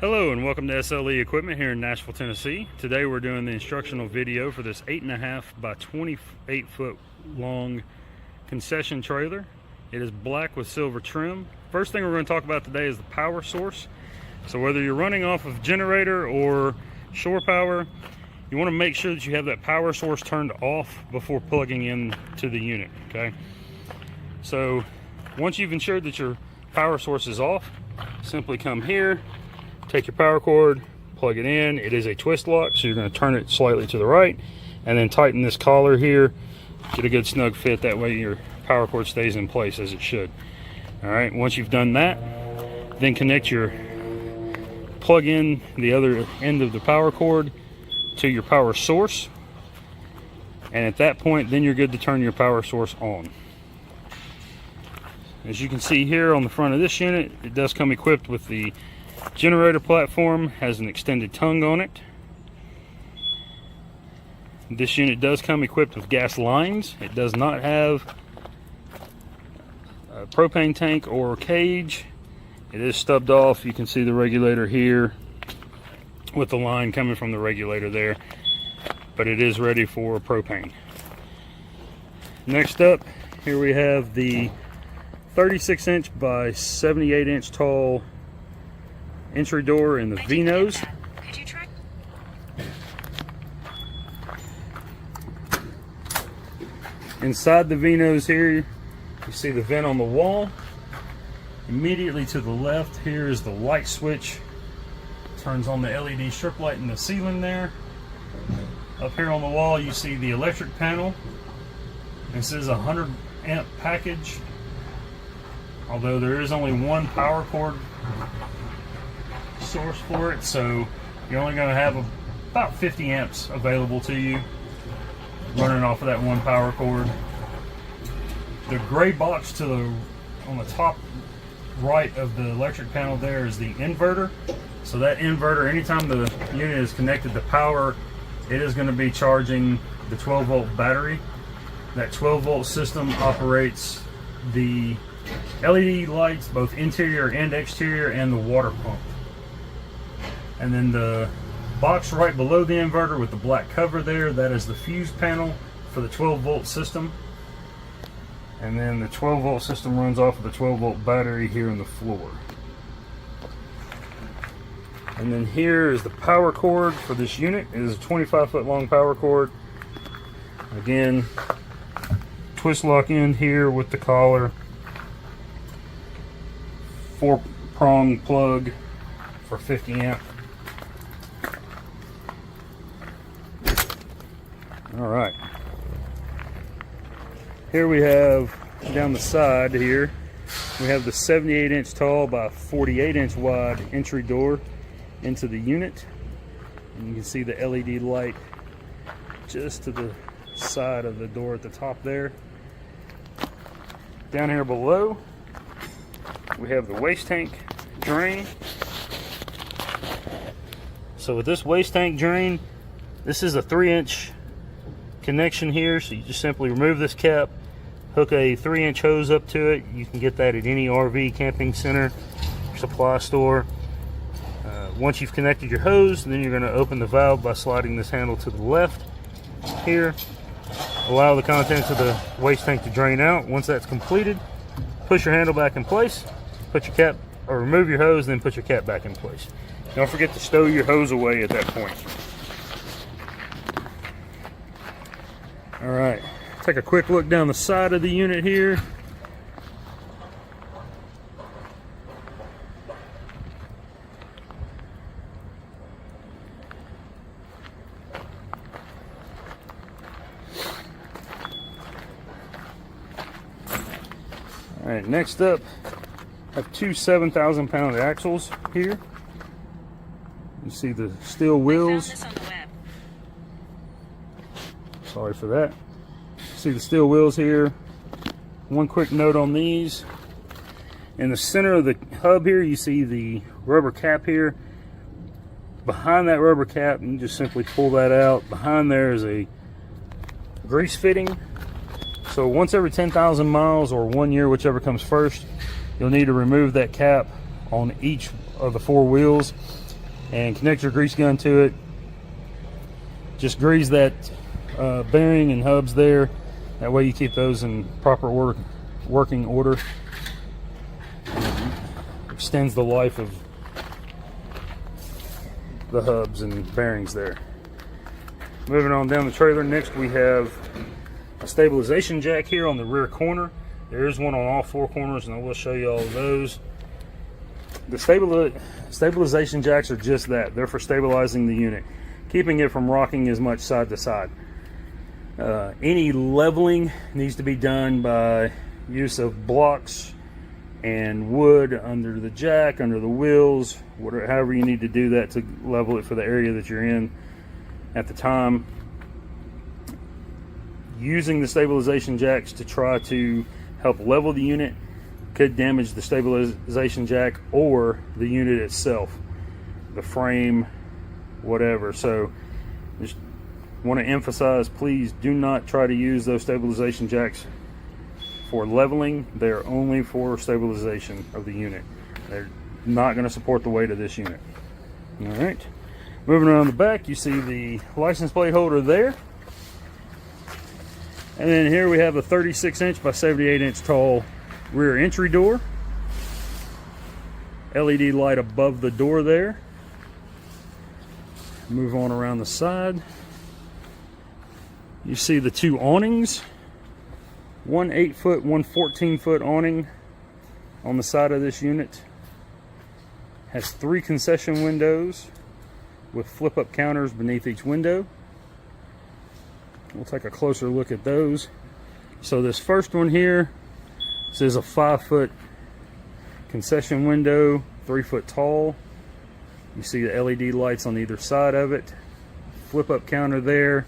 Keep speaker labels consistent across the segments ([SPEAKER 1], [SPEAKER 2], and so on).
[SPEAKER 1] Hello and welcome to SLE Equipment here in Nashville, Tennessee. Today we're doing the instructional video for this 8.5 by 28 foot long concession trailer. It is black with silver trim. First thing we're going to talk about today is the power source. So whether you're running off of generator or shore power, you want to make sure that you have that power source turned off before plugging in to the unit, okay? So once you've ensured that your power source is off, simply come here, take your power cord, plug it in. It is a twist lock, so you're going to turn it slightly to the right and then tighten this collar here. Get a good snug fit, that way your power cord stays in place as it should. All right, once you've done that, then plug in the other end of the power cord to your power source, and at that point then you're good to turn your power source on. As you can see here on the front of this unit, it does come equipped with the generator platform, has an extended tongue on it. This unit does come equipped with gas lines. It does not have a propane tank or cage. It is stubbed off. You can see the regulator here with the line coming from the regulator there, but it is ready for propane. Next up, here we have the 36-inch by 78-inch tall entry door in the V-nose. Inside the V-nose here, you see the vent on the wall. Immediately to the left here is the light switch. Turns on the LED strip light in the ceiling there. Up here on the wall you see the electric panel. This is a 100 amp package, although there is only one power cord source for it, so you're only going to have about 50 amps available to you running off of that one power cord. The gray box on the top right of the electric panel there is the inverter. So that inverter, anytime the unit is connected to power, it is going to be charging the 12-volt battery. That 12-volt system operates the LED lights, both interior and exterior, and the water pump. And then the box right below the inverter with the black cover there, that is the fuse panel for the 12-volt system. And then the 12-volt system runs off of the 12-volt battery here in the floor. And then here is the power cord for this unit. It is a 25-foot long power cord. Again, twist lock in here with the collar. 4-prong plug for 50 amp. All right. Here we have, down the side here, we have the 78-inch tall by 48-inch wide entry door into the unit. And you can see the LED light just to the side of the door at the top there. Down here below, we have the waste tank drain. So with this waste tank drain, this is a 3-inch connection here, so you just simply remove this cap, hook a 3-inch hose up to it. You can get that at any RV camping center, supply store. Once you've connected your hose, then you're going to open the valve by sliding this handle to the left here. Allow the contents of the waste tank to drain out. Once that's completed, push your handle back in place, put your cap, or remove your hose, then put your cap back in place. Don't forget to stow your hose away at that point. All right, take a quick look down the side of the unit here. All right, next up, I have two 7,000-pound axles here. You see the steel wheels. Sorry for that. See the steel wheels here. One quick note on these. In the center of the hub here, you see the rubber cap here. Behind that rubber cap, you just simply pull that out. Behind there is a grease fitting. So once every 10,000 miles or 1 year, whichever comes first, you'll need to remove that cap on each of the 4 wheels. and connect your grease gun to it. Just grease that bearing and hubs there. That way you keep those in proper working order. And extends the life of the hubs and bearings there. Moving on down the trailer, next we have a stabilization jack here on the rear corner. There is one on all four corners, and I will show you all of those. The stabilization jacks are just that. They're for stabilizing the unit, keeping it from rocking as much side to side. Any leveling needs to be done by use of blocks and wood under the jack, under the wheels, whatever, however you need to do that to level it for the area that you're in at the time. Using the stabilization jacks to try to help level the unit could damage the stabilization jack or the unit itself, the frame, whatever. So just want to emphasize, please do not try to use those stabilization jacks for leveling. They're only for stabilization of the unit. They're not going to support the weight of this unit. All right, moving around the back, you see the license plate holder there. And then here we have a 36-inch by 78-inch tall rear entry door. LED light above the door there. Move on around the side. You see the two awnings. One 8-foot, one 14-foot awning on the side of this unit. Has 3 concession windows with flip-up counters beneath each window. We'll take a closer look at those. So this first one here, this is a 5-foot concession window, 3-foot tall. You see the LED lights on either side of it. Flip-up counter there.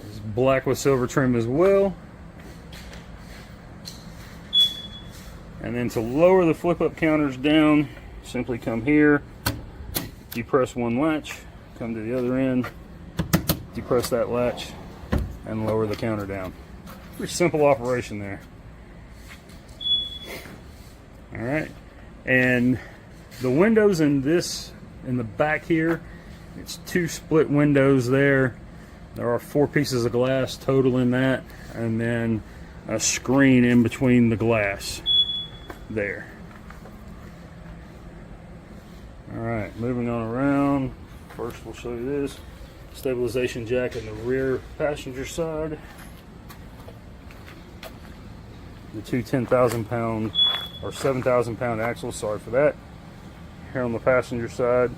[SPEAKER 1] It's black with silver trim as well. And then to lower the flip-up counters down, simply come here, depress one latch, come to the other end, depress that latch, and lower the counter down. Pretty simple operation there. All right, and the windows in the back here, it's 2 split windows there. There are 4 pieces of glass total in that, and then a screen in between the glass there. All right, moving on around. First we'll show you this stabilization jack in the rear passenger side. The 2 10,000-pound or 7,000-pound axles, sorry for that. Here on the passenger side,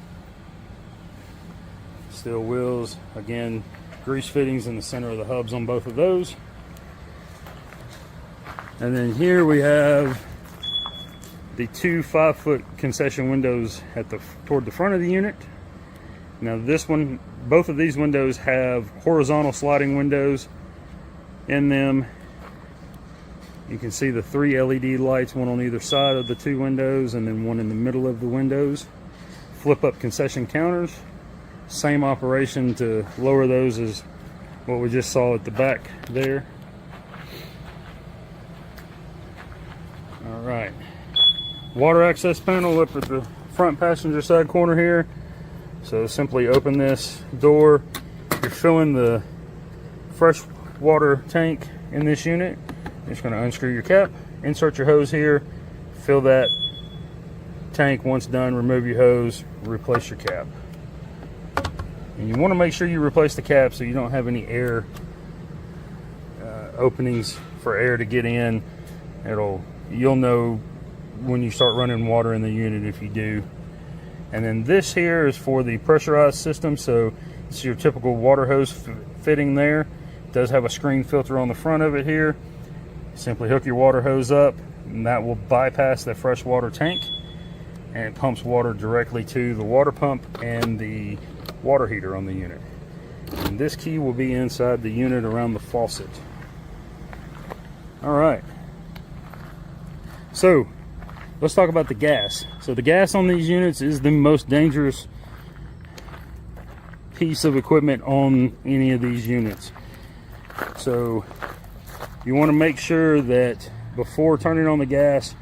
[SPEAKER 1] steel wheels, again grease fittings in the center of the hubs on both of those. And then here we have the 2 5-foot concession windows toward the front of the unit. Now this one, both of these windows have horizontal sliding windows in them. You can see the 3 LED lights, one on either side of the 2 windows and then one in the middle of the windows. Flip up concession counters. Same operation to lower those as what we just saw at the back there. All right. Water access panel up at the front passenger side corner here. So simply open this door. You're filling the fresh water tank in this unit. You're just going to unscrew your cap, insert your hose here, fill that tank. Once done, remove your hose, replace your cap. And you want to make sure you replace the cap so you don't have any air openings for air to get in. You'll know when you start running water in the unit if you do. And then this here is for the pressurized system, so it's your typical water hose fitting there. It does have a screen filter on the front of it here. Simply hook your water hose up and that will bypass the fresh water tank, and it pumps water directly to the water pump and the water heater on the unit. And this key will be inside the unit around the faucet. All right, so let's talk about the gas. So the gas on these units is the most dangerous piece of equipment on any of these units. So you want to make sure that before turning on the gas,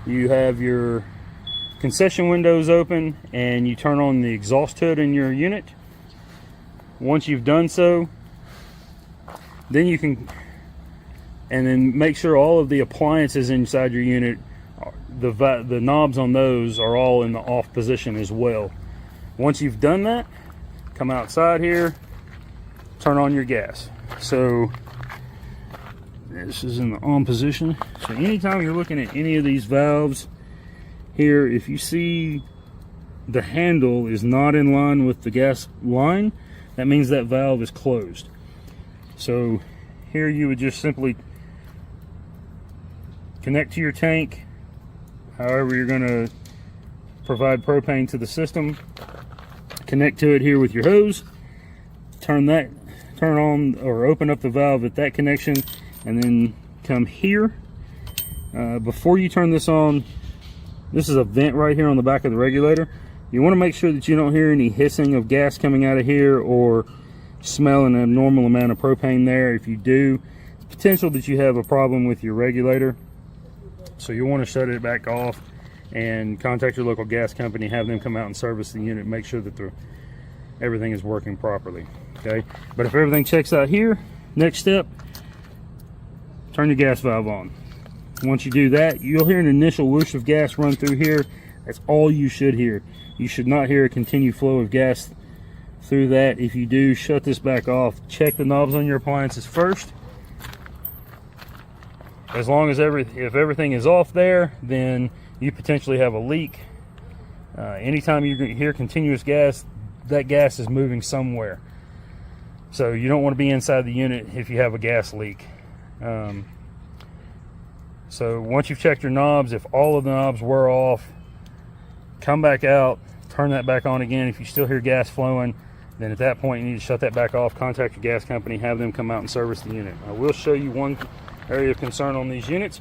[SPEAKER 1] you have your concession windows open and you turn on the exhaust hood in your unit. Once you've done so, then you can, and then make sure all of the appliances inside your unit, the knobs on those are all in the off position as well. Once you've done that, come outside here, turn on your gas. So this is in the on position. So anytime you're looking at any of these valves here, if you see the handle is not in line with the gas line, that means that valve is closed. So here you would just simply connect to your tank, however you're going to provide propane to the system. Connect to it here with your hose, turn on or open up the valve at that connection, and then come here. Before you turn this on, this is a vent right here on the back of the regulator. You want to make sure that you don't hear any hissing of gas coming out of here or smell an abnormal amount of propane there. If you do, it's potential that you have a problem with your regulator. So you want to shut it back off and contact your local gas company, have them come out and service the unit, make sure that everything is working properly. Okay, but if everything checks out here, next step, turn your gas valve on. Once you do that, you'll hear an initial whoosh of gas run through here. That's all you should hear. You should not hear a continued flow of gas through that. If you do, shut this back off. Check the knobs on your appliances first. As long as if everything is off there, then you potentially have a leak. Anytime you hear continuous gas, that gas is moving somewhere. So you don't want to be inside the unit if you have a gas leak. So once you've checked your knobs, if all of the knobs were off, come back out, turn that back on again. If you still hear gas flowing, then at that point you need to shut that back off, contact your gas company, have them come out and service the unit. I will show you one area of concern on these units.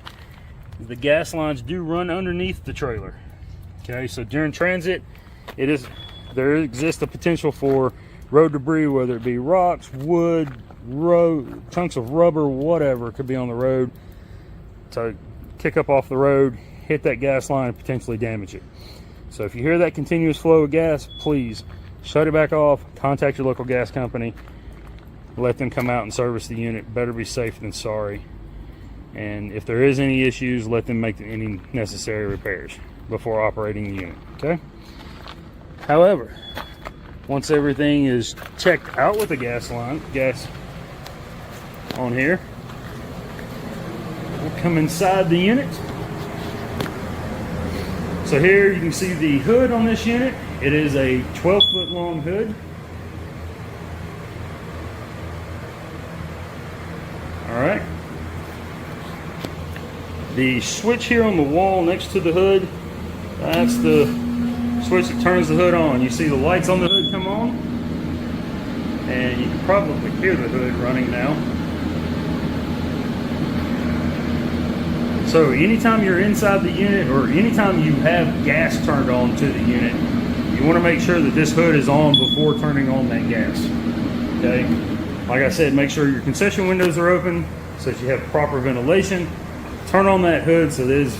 [SPEAKER 1] The gas lines do run underneath the trailer. Okay, so during transit, there exists a potential for road debris, whether it be rocks, wood, chunks of rubber, whatever could be on the road, to kick up off the road, hit that gas line, and potentially damage it. So if you hear that continuous flow of gas, please shut it back off, contact your local gas company, let them come out and service the unit. Better be safe than sorry. And if there is any issues, let them make any necessary repairs before operating the unit. Okay? However, once everything is checked out with the gas on here, we'll come inside the unit. So here you can see the hood on this unit. It is a 12-foot long hood. All right. The switch here on the wall next to the hood, that's the switch that turns the hood on. You see the lights on the hood come on, and you can probably hear the hood running now. So anytime you're inside the unit, or anytime you have gas turned on to the unit, you want to make sure that this hood is on before turning on that gas. Okay, like I said, make sure your concession windows are open so that you have proper ventilation. Turn on that hood so that it's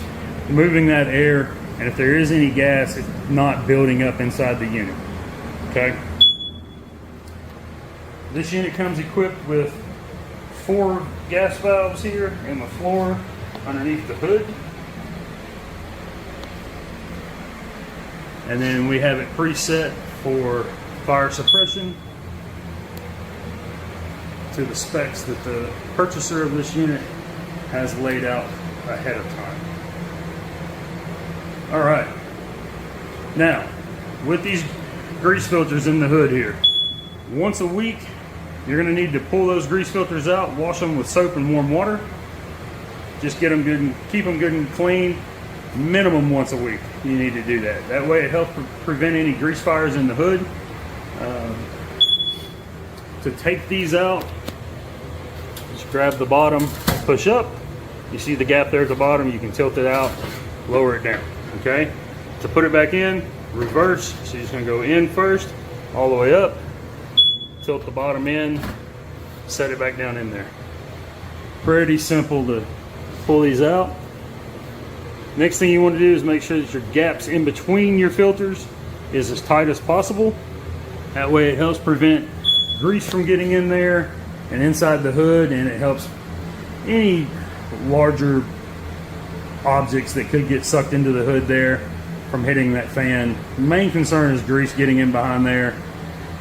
[SPEAKER 1] moving that air, and if there is any gas, it's not building up inside the unit. Okay, this unit comes equipped with 4 gas valves here in the floor underneath the hood, and then we have it preset for fire suppression to the specs that the purchaser of this unit has laid out ahead of time. All right, now with these grease filters in the hood here, once a week you're going to need to pull those grease filters out, wash them with soap and warm water. Just get them good and keep them good and clean. Minimum once a week you need to do that. That way it helps prevent any grease fires in the hood. To take these out, just grab the bottom, push up. You see the gap there at the bottom, you can tilt it out, lower it down. Okay, to put it back in, reverse. So you're just going to go in first, all the way up, tilt the bottom in, set it back down in there. Pretty simple to pull these out. Next thing you want to do is make sure that your gaps in between your filters is as tight as possible. That way it helps prevent grease from getting in there and inside the hood, and it helps any larger objects that could get sucked into the hood there from hitting that fan. The main concern is grease getting in behind there.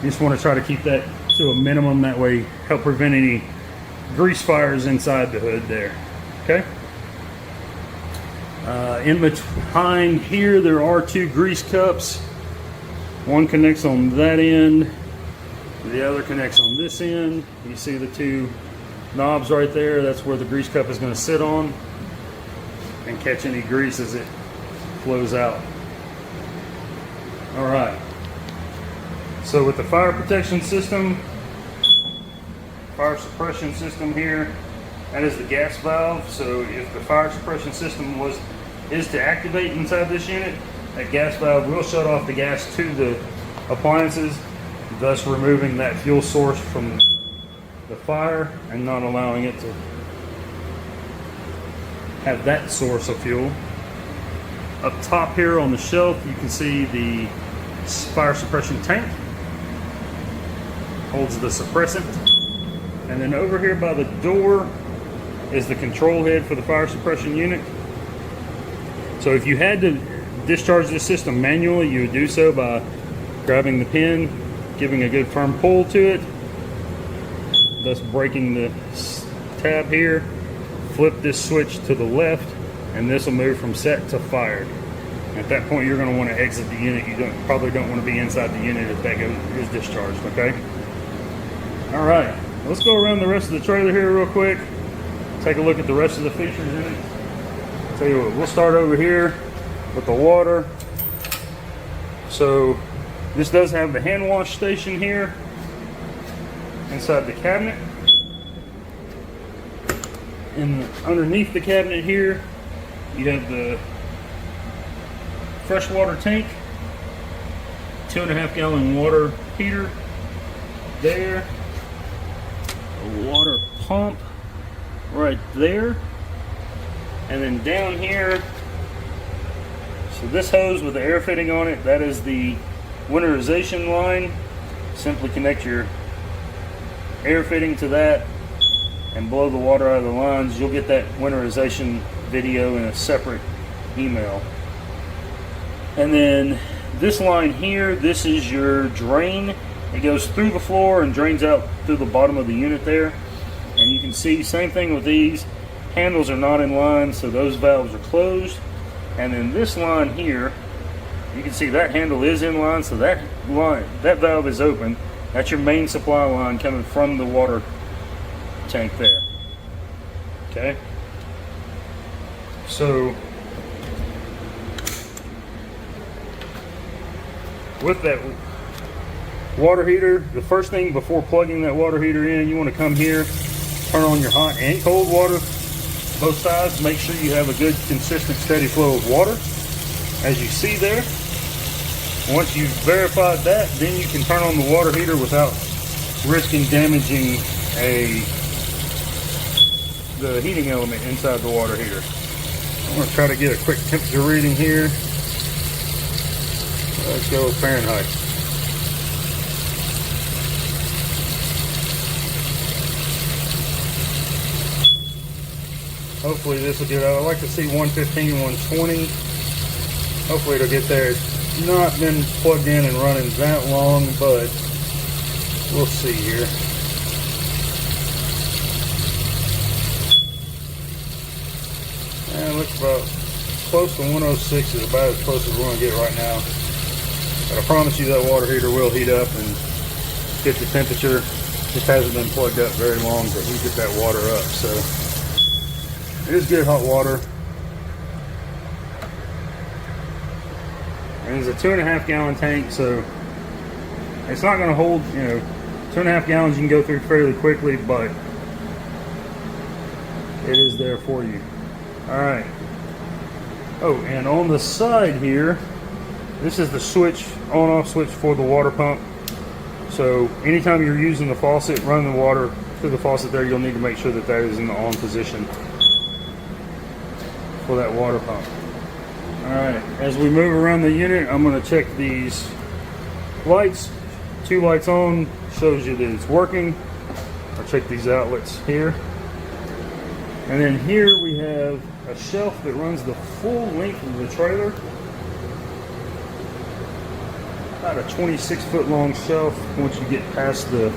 [SPEAKER 1] You just want to try to keep that to a minimum, that way help prevent any grease fires inside the hood there. Okay. In behind here there are two grease cups. One connects on that end, the other connects on this end. You see the two knobs right there. That's where the grease cup is going to sit on and catch any grease as it flows out. All right. So with the fire protection system, fire suppression system here, that is the gas valve. So if the fire suppression system is to activate inside this unit, that gas valve will shut off the gas to the appliances, thus removing that fuel source from the fire and not allowing it to have that source of fuel. Up top here on the shelf, you can see the fire suppression tank. Holds the suppressant. And then over here by the door is the control head for the fire suppression unit. So if you had to discharge this system manually, you would do so by grabbing the pin, giving a good firm pull to it, thus breaking the tab here. Flip this switch to the left, and this will move from set to fired. At that point, you're going to want to exit the unit. You probably don't want to be inside the unit if that is discharged. Okay. All right. Let's go around the rest of the trailer here real quick. Take a look at the rest of the features in it. Tell you what, we'll start over here with the water. So this does have the hand wash station here inside the cabinet. And underneath the cabinet here, you have the freshwater tank, 2.5 gallon water heater there, a water pump right there, and then down here, so this hose with the air fitting on it, that is the winterization line. Simply connect your air fitting to that and blow the water out of the lines. You'll get that winterization video in a separate email. And then this line here, this is your drain. It goes through the floor and drains out through the bottom of the unit there. And you can see, same thing with these. Handles are not in line, so those valves are closed. And then this line here, you can see that handle is in line, so that valve is open. That's your main supply line coming from the water tank there. Okay. So with that water heater, the first thing before plugging that water heater in, you want to come here, turn on your hot and cold water, both sides. Make sure you have a good, consistent, steady flow of water, as you see there. Once you've verified that, then you can turn on the water heater without risking damaging the heating element inside the water heater. I'm going to try to get a quick temperature reading here. Let's go with Fahrenheit. Hopefully this will get out. I like to see 115, 120. Hopefully it'll get there. It's not been plugged in and running that long, but we'll see here. And it looks about close to 106 is about as close as we're going to get right now. But I promise you that water heater will heat up and get the temperature. Just hasn't been plugged up very long to heat that water up. So it is good hot water. And it's a 2.5 gallon tank, so it's not going to hold, 2.5 gallons you can go through fairly quickly, but it is there for you. All right. Oh, and on the side here, this is the switch, on-off switch for the water pump. So anytime you're using the faucet, running the water through the faucet there, you'll need to make sure that that is in the on position for that water pump. Alright, as we move around the unit, I'm going to check these lights. 2 lights on shows you that it's working. I'll check these outlets here. And then here we have a shelf that runs the full length of the trailer. About a 26-foot long shelf once you get past the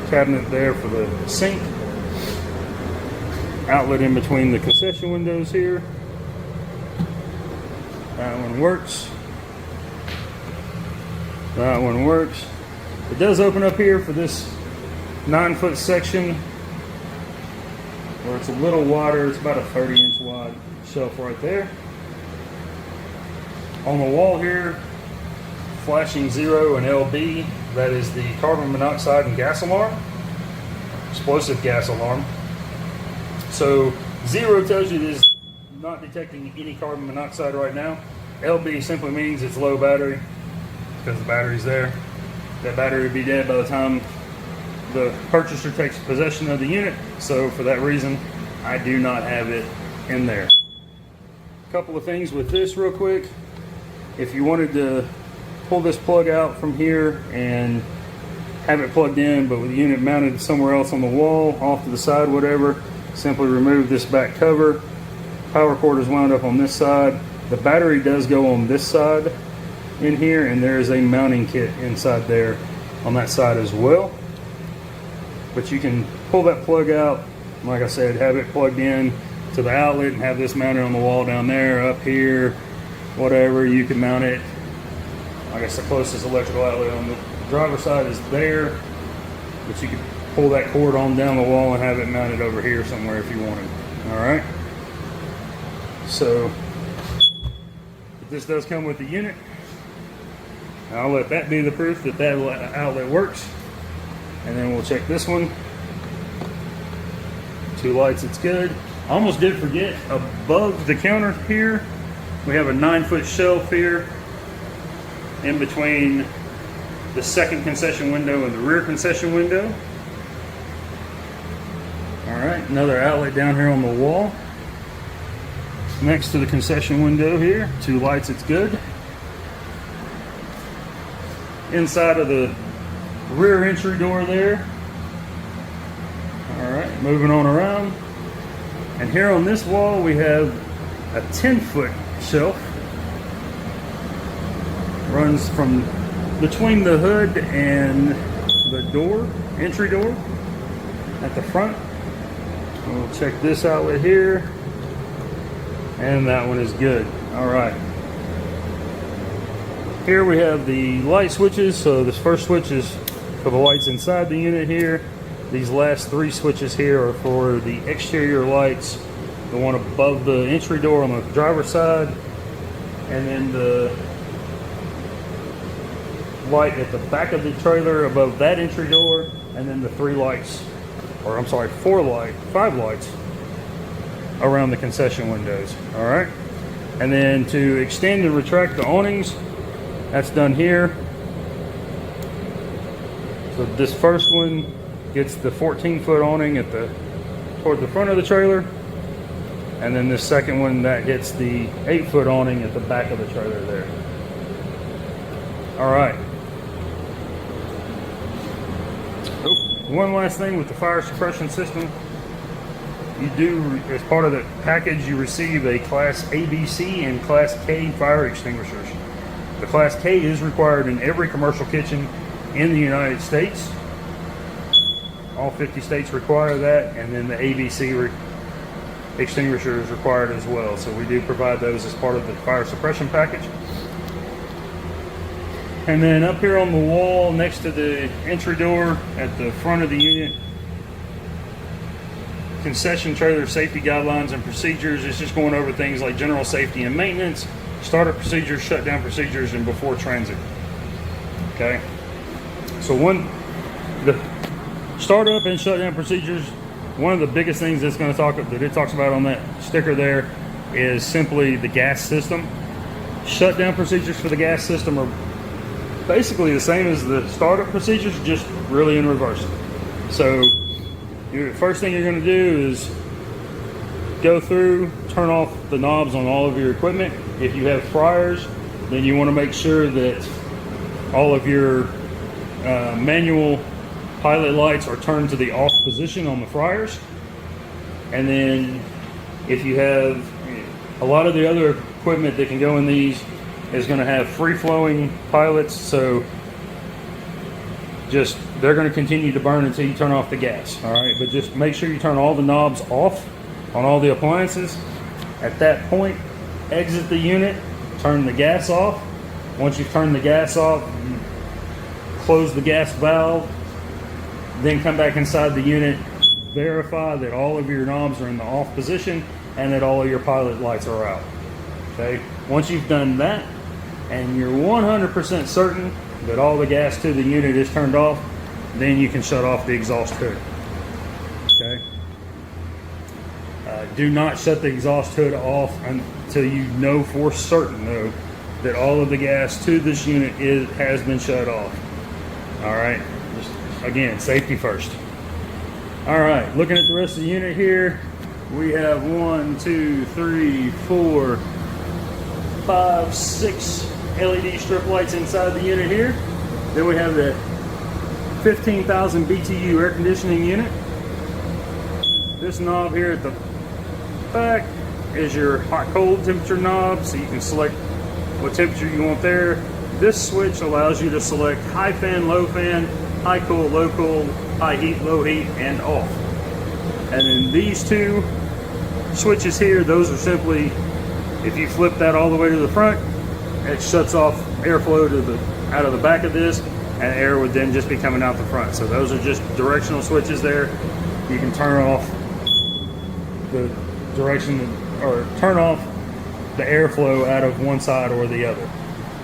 [SPEAKER 1] cabinet there for the sink. Outlet in between the concession windows here. That one works. That one works. It does open up here for this 9-foot section where it's a little wider. It's about a 30-inch wide shelf right there. On the wall here, flashing 0 and LB, that is the carbon monoxide and gas alarm, explosive gas alarm. So 0 tells you it is not detecting any carbon monoxide right now. LB simply means it's low battery because the battery's there. That battery would be dead by the time the purchaser takes possession of the unit. So for that reason, I do not have it in there. A couple of things with this real quick. If you wanted to pull this plug out from here and have it plugged in, but with the unit mounted somewhere else on the wall, off to the side, whatever, simply remove this back cover. Power cord is wound up on this side. The battery does go on this side in here, and there is a mounting kit inside there on that side as well. But you can pull that plug out, like I said, have it plugged in to the outlet and have this mounted on the wall down there, up here, whatever. You can mount it. I guess the closest electrical outlet on the driver's side is there, but you can pull that cord on down the wall and have it mounted over here somewhere if you wanted. Alright, so this does come with the unit. I'll let that be the proof that that outlet works, and then we'll check this one. 2 lights, it's good. I almost did forget, above the counter here we have a 9-foot shelf here in between the second concession window and the rear concession window. Alright, another outlet down here on the wall next to the concession window here. 2 lights, it's good. Inside of the rear entry door there. Alright, moving on around. And here on this wall we have a 10-foot shelf. Runs from between the hood and the door, entry door at the front. We'll check this outlet here, and that one is good. All right, here we have the light switches. So this first switch is for the lights inside the unit here. These last 3 switches here are for the exterior lights, the one above the entry door on the driver's side, and then the light at the back of the trailer above that entry door, and then the 3 lights, or I'm sorry, 5 lights around the concession windows. All right, and then to extend and retract the awnings, that's done here. So this first one gets the 14-foot awning at toward the front of the trailer, and then this second one that gets the 8-foot awning at the back of the trailer there. All right. One last thing with the fire suppression system, you do, as part of the package, you receive a Class ABC and Class K fire extinguishers. The Class K is required in every commercial kitchen in the United States. All 50 states require that, and then the ABC extinguisher is required as well. So we do provide those as part of the fire suppression package. And then up here on the wall next to the entry door at the front of the unit, concession trailer safety guidelines and procedures. It's just going over things like general safety and maintenance, startup procedures, shutdown procedures, and before transit. Okay, so the startup and shutdown procedures, one of the biggest things that it talks about on that sticker there is simply the gas system. Shutdown procedures for the gas system are basically the same as the startup procedures, just really in reverse. So the first thing you're going to do is go through, turn off the knobs on all of your equipment. If you have fryers, then you want to make sure that all of your manual pilot lights are turned to the off position on the fryers. And then if you have a lot of the other equipment that can go in these is going to have free-flowing pilots, so just they're going to continue to burn until you turn off the gas. All right, but just make sure you turn all the knobs off on all the appliances. At that point, exit the unit, turn the gas off. Once you've turned the gas off, you close the gas valve, then come back inside the unit, verify that all of your knobs are in the off position and that all of your pilot lights are out. Okay, once you've done that and you're 100% certain that all the gas to the unit is turned off, then you can shut off the exhaust hood. Okay, do not shut the exhaust hood off until you know for certain though that all of the gas to this unit has been shut off. All right, just again, safety first. All right, looking at the rest of the unit here, we have 1, 2, 3, 4, 5, 6 LED strip lights inside the unit here. Then we have the 15,000 BTU air conditioning unit. This knob here at the back is your hot-cold temperature knob, so you can select what temperature you want there. This switch allows you to select high fan, low fan, high cool, low cool, high heat, low heat, and off. And then these two switches here, those are simply, if you flip that all the way to the front, it shuts off airflow to out of the back of this, and air would then just be coming out the front. So those are just directional switches there. You can turn off the direction, or turn off the airflow out of one side or the other.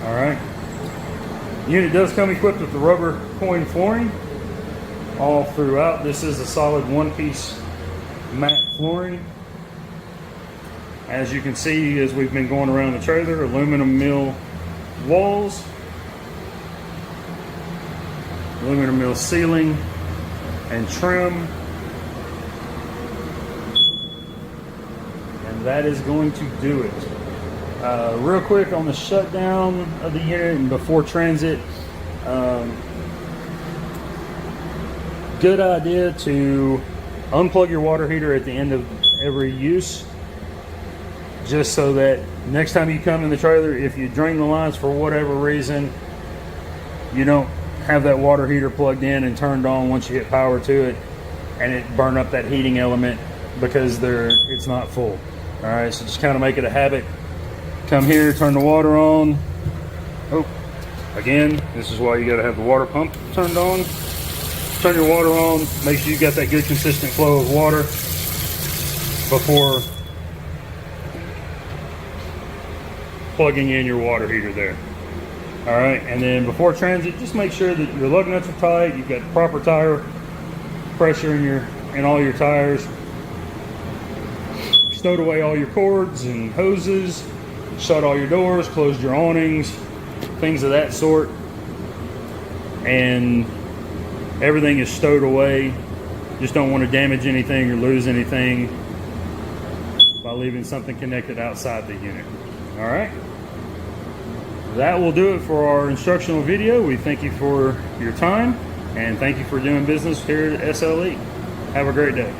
[SPEAKER 1] All right. The unit does come equipped with the rubber coin flooring all throughout. This is a solid one-piece matte flooring. As you can see, as we've been going around the trailer, aluminum mill walls, aluminum mill ceiling and trim. And that is going to do it. Real quick on the shutdown of the unit and before transit, good idea to unplug your water heater at the end of every use, just so that next time you come in the trailer, if you drain the lines for whatever reason, you don't have that water heater plugged in and turned on once you hit power to it and it burn up that heating element because it's not full. All right, so just kind of make it a habit. Come here, turn the water on. Oh, again, this is why you gotta have the water pump turned on. Turn your water on, make sure you got that good consistent flow of water before plugging in your water heater there. All right, and then before transit, just make sure that your lug nuts are tight, you've got proper tire pressure in all your tires, stowed away all your cords and hoses, shut all your doors, closed your awnings, things of that sort, and everything is stowed away. Just don't want to damage anything or lose anything by leaving something connected outside the unit. All right, that will do it for our instructional video. We thank you for your time and thank you for doing business here at SLE. Have a great day.